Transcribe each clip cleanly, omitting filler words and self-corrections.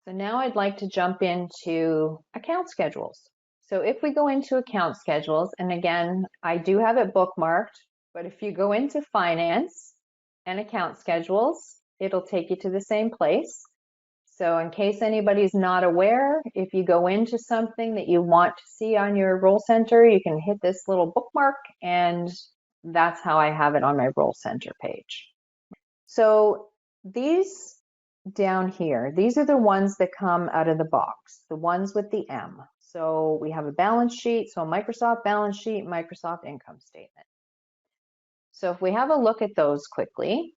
So now I'd like to jump into account schedules. So if we go into account schedules, and again, I do have it bookmarked, but if you go into finance and account schedules, it'll take you to the same place. So in case anybody's not aware, if you go into something that you want to see on your Roll Center, you can hit this little bookmark, and that's how I have it on my Roll Center page. So these down here, these are the ones that come out of the box, the ones with the M. So we have a balance sheet, so Microsoft balance sheet, Microsoft income statement. So if we have a look at those quickly,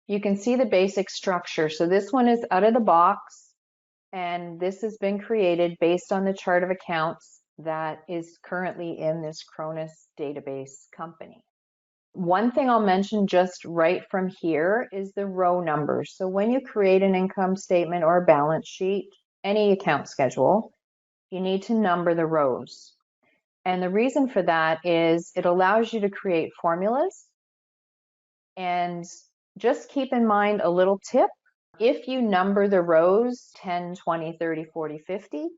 you can see the basic structure. So this one is out of the box, and this has been created based on the chart of accounts that is currently in this Cronus database company. One thing I'll mention just right from here is the row numbers. So when you create an income statement or a balance sheet, any account schedule, you need to number the rows. And the reason for that is it allows you to create formulas. And just keep in mind a little tip. If you number the rows 10, 20, 30, 40, 50,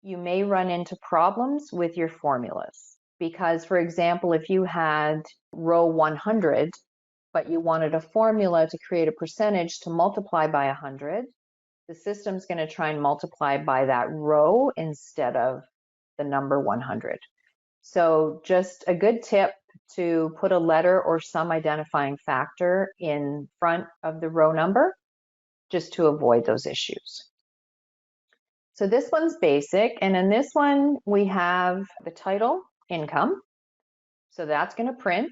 you may run into problems with your formulas. Because, for example, if you had row 100, but you wanted a formula to create a percentage to multiply by 100, the system's going to try and multiply by that row instead of the number 100. So just a good tip to put a letter or some identifying factor in front of the row number just to avoid those issues. So this one's basic, and in this one we have the title, income. So that's going to print.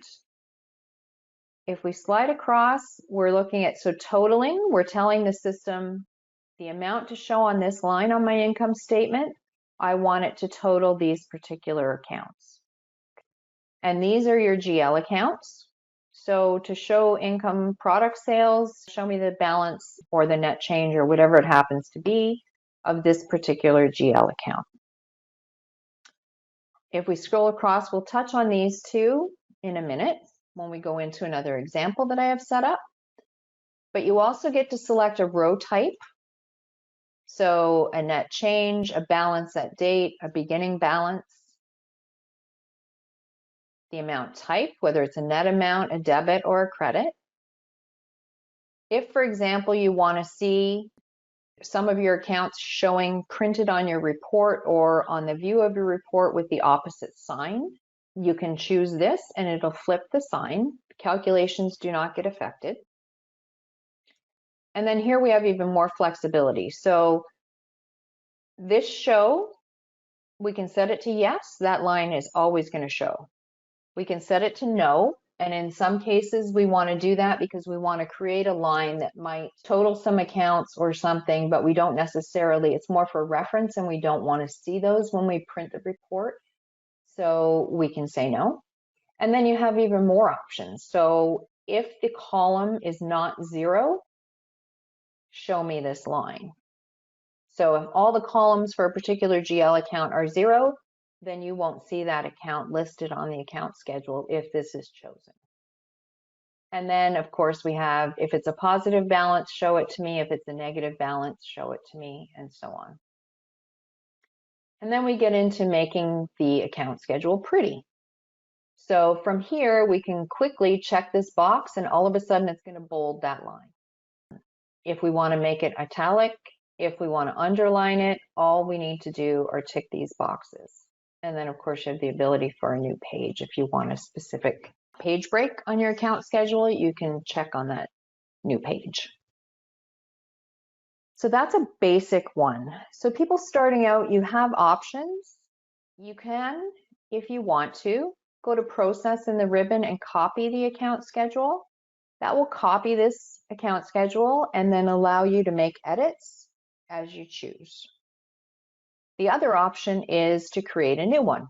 If we slide across, we're looking at, so totaling, we're telling the system the amount to show on this line on my income statement, I want it to total these particular accounts. And these are your GL accounts. So to show income product sales, show me the balance or the net change or whatever it happens to be of this particular GL account. If we scroll across, we'll touch on these two in a minute when we go into another example that I have set up. But you also get to select a row type. So a net change, a balance at date, a beginning balance, the amount type, whether it's a net amount, a debit, or a credit. If, for example, you want to see some of your accounts showing printed on your report or on the view of your report with the opposite sign, you can choose this and it'll flip the sign. Calculations do not get affected. And then here we have even more flexibility. So this show, we can set it to yes, that line is always going to show. We can set it to no, and in some cases we want to do that because we want to create a line that might total some accounts or something, but we don't necessarily, it's more for reference and we don't want to see those when we print the report. So we can say no. And then you have even more options. So if the column is not 0, show me this line. So if all the columns for a particular GL account are 0, then you won't see that account listed on the account schedule if this is chosen. And then, of course, we have, if it's a positive balance, show it to me. If it's a negative balance, show it to me, and so on. And then we get into making the account schedule pretty. So from here, we can quickly check this box, and all of a sudden, it's going to bold that line. If we want to make it italic, if we want to underline it, all we need to do are tick these boxes. And then, of course, you have the ability for a new page. If you want a specific page break on your account schedule, you can check on that new page. So that's a basic one. So people starting out, you have options. You can, if you want to, go to Process in the ribbon and copy the account schedule. That will copy this account schedule and then allow you to make edits as you choose. The other option is to create a new one.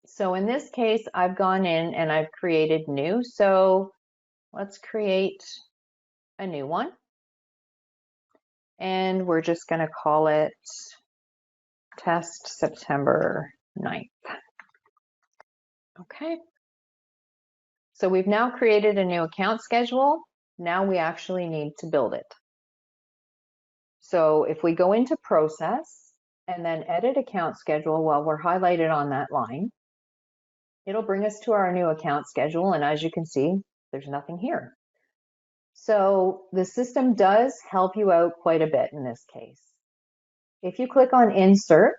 So in this case, I've gone in and I've created new. So let's create a new one. And we're just going to call it test September 9th. Okay. So we've now created a new account schedule. Now we actually need to build it. So if we go into process and then edit account schedule, well, we're highlighted on that line. It'll bring us to our new account schedule. And as you can see, there's nothing here. So the system does help you out quite a bit in this case. If you click on insert,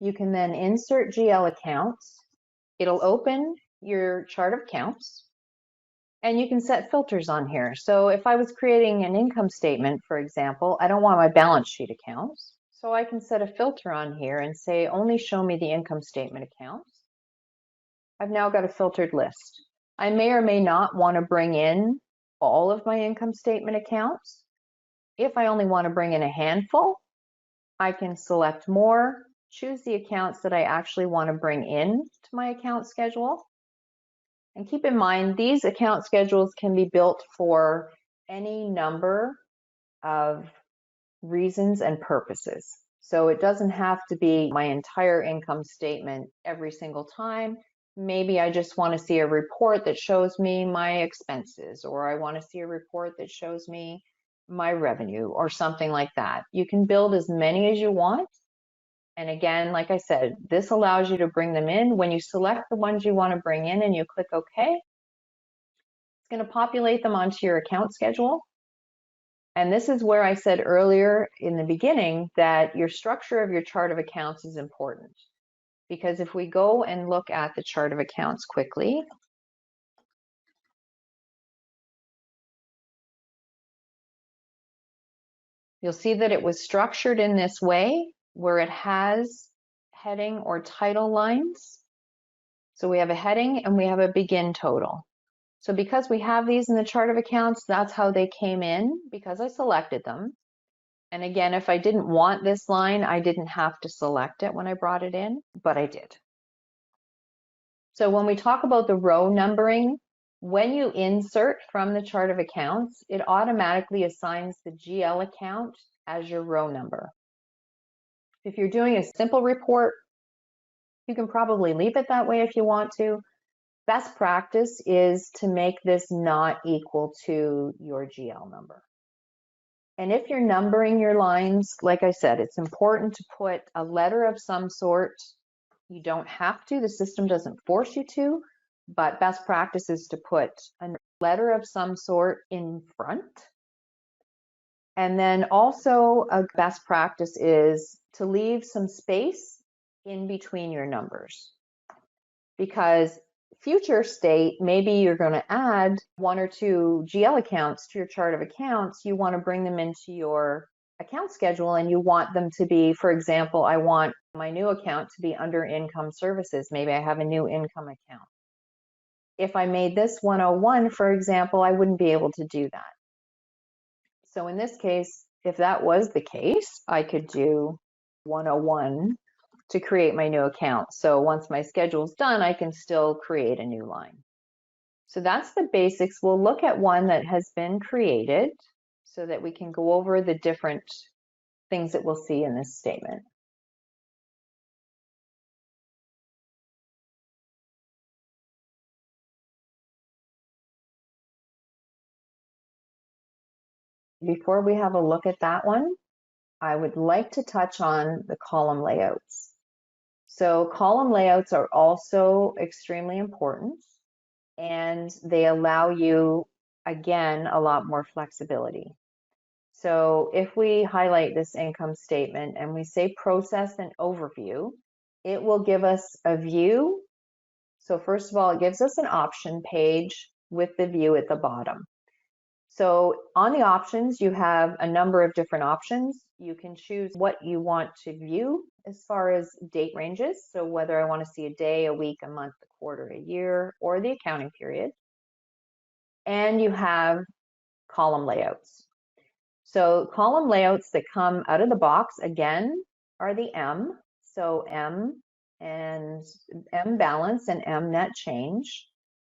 you can then insert GL accounts. It'll open your chart of accounts and you can set filters on here. So if I was creating an income statement, for example, I don't want my balance sheet accounts. So I can set a filter on here and say, only show me the income statement accounts. I've now got a filtered list. I may or may not want to bring in all of my income statement accounts. If I only want to bring in a handful, I can select more, choose the accounts that I actually want to bring in to my account schedule. And keep in mind, these account schedules can be built for any number of reasons and purposes. So it doesn't have to be my entire income statement every single time. Maybe I just want to see a report that shows me my expenses, or I want to see a report that shows me my revenue or something like that. You can build as many as you want. And again, like I said, this allows you to bring them in. When you select the ones you want to bring in and you click OK, it's going to populate them onto your account schedule. And this is where I said earlier in the beginning that your structure of your chart of accounts is important. Because if we go and look at the chart of accounts quickly, you'll see that it was structured in this way where it has heading or title lines. So we have a heading and we have a begin total. So because we have these in the chart of accounts, that's how they came in because I selected them. And again, if I didn't want this line, I didn't have to select it when I brought it in, but I did. So when we talk about the row numbering, when you insert from the chart of accounts, it automatically assigns the GL account as your row number. If you're doing a simple report, you can probably leave it that way if you want to. Best practice is to make this not equal to your GL number. And if you're numbering your lines, like I said, it's important to put a letter of some sort. You don't have to, the system doesn't force you to, but best practice is to put a letter of some sort in front. And then also a best practice is to leave some space in between your numbers. Because future state, maybe you're going to add 1 or 2 GL accounts to your chart of accounts. You want to bring them into your account schedule and you want them to be, for example, I want my new account to be under income services. Maybe I have a new income account. If I made this 101, for example, I wouldn't be able to do that. So in this case, if that was the case, I could do 101 to create my new account. So once my schedule's done, I can still create a new line. So that's the basics. We'll look at one that has been created so that we can go over the different things that we'll see in this statement. Before we have a look at that one, I would like to touch on the column layouts. So column layouts are also extremely important, and they allow you, again, a lot more flexibility. So if we highlight this income statement and we say process and overview, it will give us a view. So first of all, it gives us an option page with the view at the bottom. So on the options, you have a number of different options. You can choose what you want to view as far as date ranges. So whether I want to see a day, a week, a month, a quarter, a year, or the accounting period. And you have column layouts. So column layouts that come out of the box, again, are the M. So M and M balance and M net change.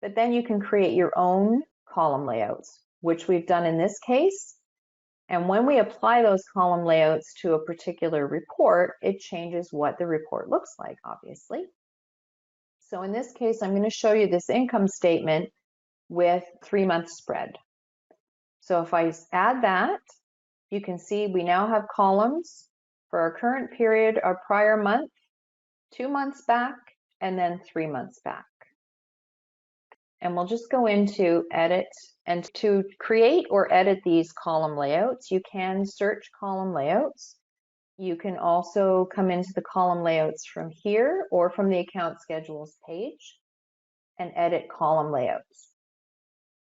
But then you can create your own column layouts, which we've done in this case. And when we apply those column layouts to a particular report, it changes what the report looks like, obviously. So in this case, I'm going to show you this income statement with 3-month spread. So if I add that, you can see we now have columns for our current period, our prior month, 2 months back, and then 3 months back. And we'll just go into edit, and to create or edit these column layouts, you can search column layouts. You can also come into the column layouts from here or from the account schedules page and edit column layouts.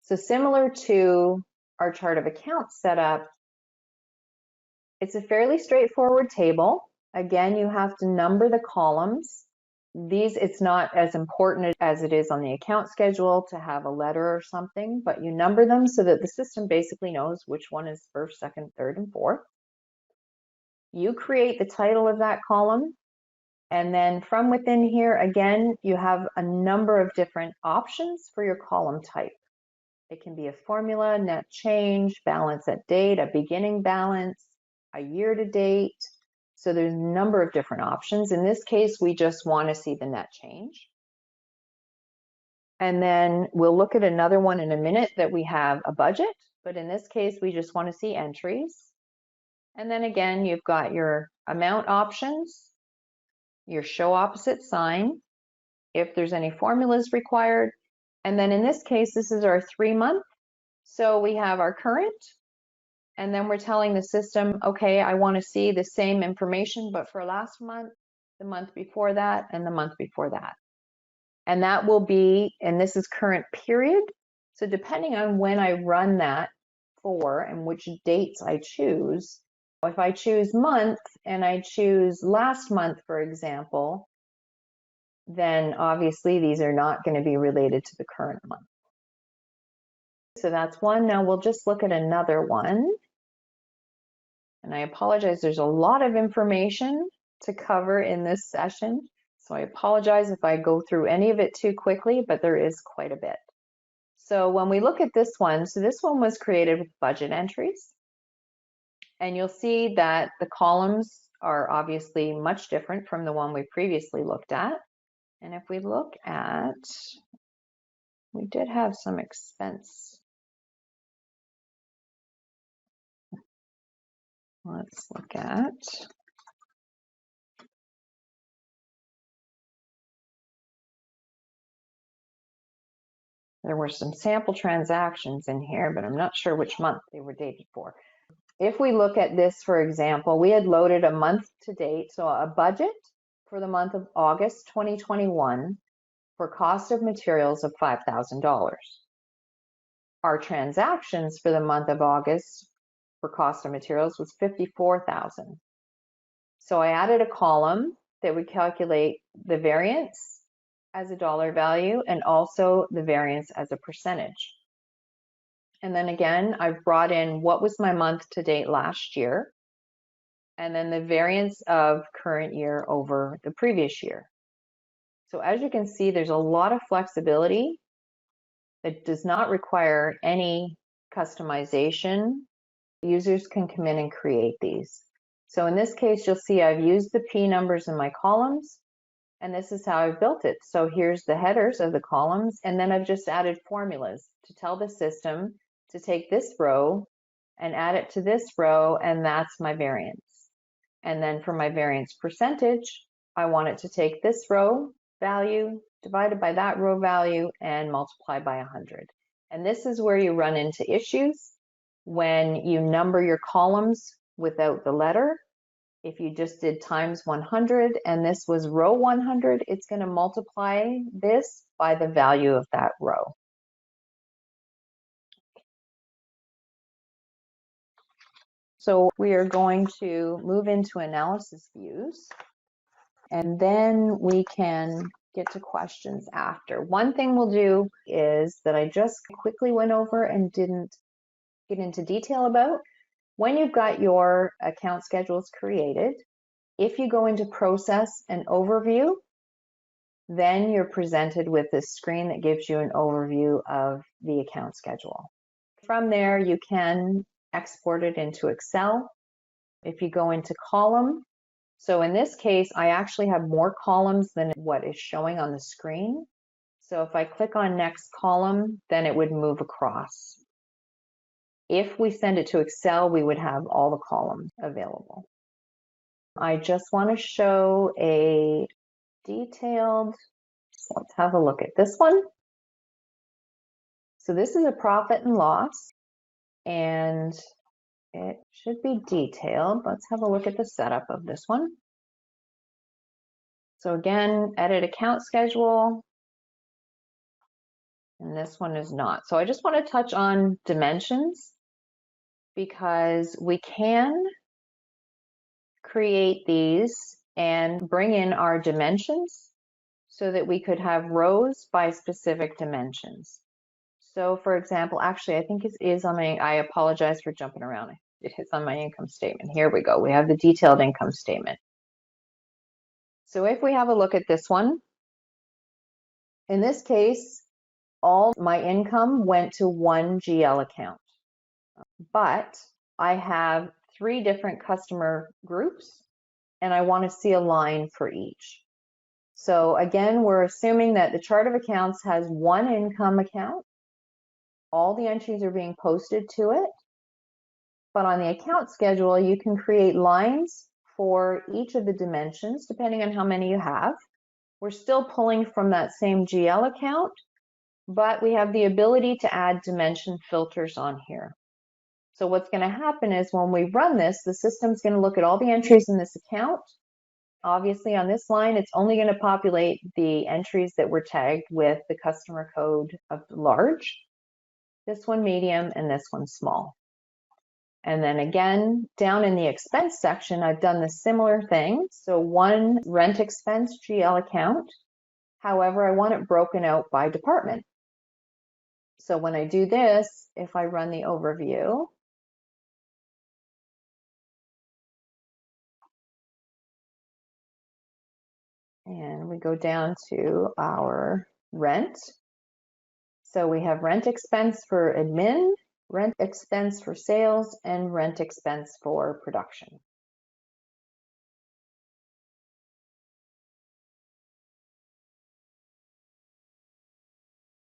So similar to our chart of accounts setup, it's a fairly straightforward table. Again, you have to number the columns. It's not as important as it is on the account schedule to have a letter or something, but you number them so that the system basically knows which one is first, second, third, and fourth. You create the title of that column, and then from within here, again, you have a number of different options for your column type. It can be a formula, net change, balance at date, a beginning balance, a year to date. So there's a number of different options. In this case, we just want to see the net change. And then we'll look at another one in a minute that we have a budget, but in this case, we just want to see entries. And then again, you've got your amount options, your show opposite sign, if there's any formulas required. And then in this case, this is our 3-month. So we have our current, and then we're telling the system, okay, I want to see the same information, but for last month, the month before that, and the month before that. And that will be, and this is current period. So depending on when I run that for and which dates I choose, if I choose month and I choose last month, for example, then obviously these are not going to be related to the current month. So that's one. Now we'll just look at another one. And I apologize, there's a lot of information to cover in this session. So I apologize if I go through any of it too quickly, but there is quite a bit. So when we look at this one, so this one was created with budget entries. And you'll see that the columns are obviously much different from the one we previously looked at. And if we look at, we did have some expense. Let's look at. There were some sample transactions in here, but I'm not sure which month they were dated for. If we look at this, for example, we had loaded a month to date, so a budget for the month of August 2021 for cost of materials of $5,000. Our transactions for the month of August for cost of materials was $54,000. So I added a column that would calculate the variance as a dollar value and also the variance as a percentage. And then again, I've brought in what was my month to date last year, and then the variance of current year over the previous year. So as you can see, there's a lot of flexibility. It does not require any customization. Users can come in and create these. So in this case, you'll see I've used the P numbers in my columns, and this is how I've built it. So here's the headers of the columns, and then I've just added formulas to tell the system to take this row and add it to this row, and that's my variance. And then for my variance percentage, I want it to take this row value divided by that row value and multiply by 100. And this is where you run into issues when you number your columns without the letter. If you just did times 100 and this was row 100, it's going to multiply this by the value of that row. So we are going to move into analysis views, and then we can get to questions after. One thing we'll do is that I just quickly went over and didn't get into detail about. When you've got your account schedules created, if you go into process and overview, then you're presented with this screen that gives you an overview of the account schedule. From there, you can export it into Excel. If you go into column, so in this case, I actually have more columns than what is showing on the screen. So if I click on next column, then it would move across. If we send it to Excel, we would have all the columns available. I just want to show a detailed, so let's have a look at this one. So this is a profit and loss, and it should be detailed. Let's have a look at the setup of this one. So again, edit account schedule, and this one is not. So I just want to touch on dimensions because we can create these and bring in our dimensions so that we could have rows by specific dimensions. So for example, actually, I think it is on my, I apologize for jumping around. It is on my income statement. Here we go. We have the detailed income statement. So if we have a look at this one, in this case, all my income went to one GL account, but I have 3 different customer groups and I want to see a line for each. So again, we're assuming that the chart of accounts has one income account. All the entries are being posted to it. But on the account schedule, you can create lines for each of the dimensions, depending on how many you have. We're still pulling from that same GL account, but we have the ability to add dimension filters on here. So what's going to happen is when we run this, the system's going to look at all the entries in this account. Obviously on this line, it's only going to populate the entries that were tagged with the customer code of large, this one medium, and this one small. And then again, down in the expense section, I've done the similar thing. So one rent expense GL account. However, I want it broken out by department. So when I do this, if I run the overview, and we go down to our rent. So we have rent expense for admin, rent expense for sales, and rent expense for production.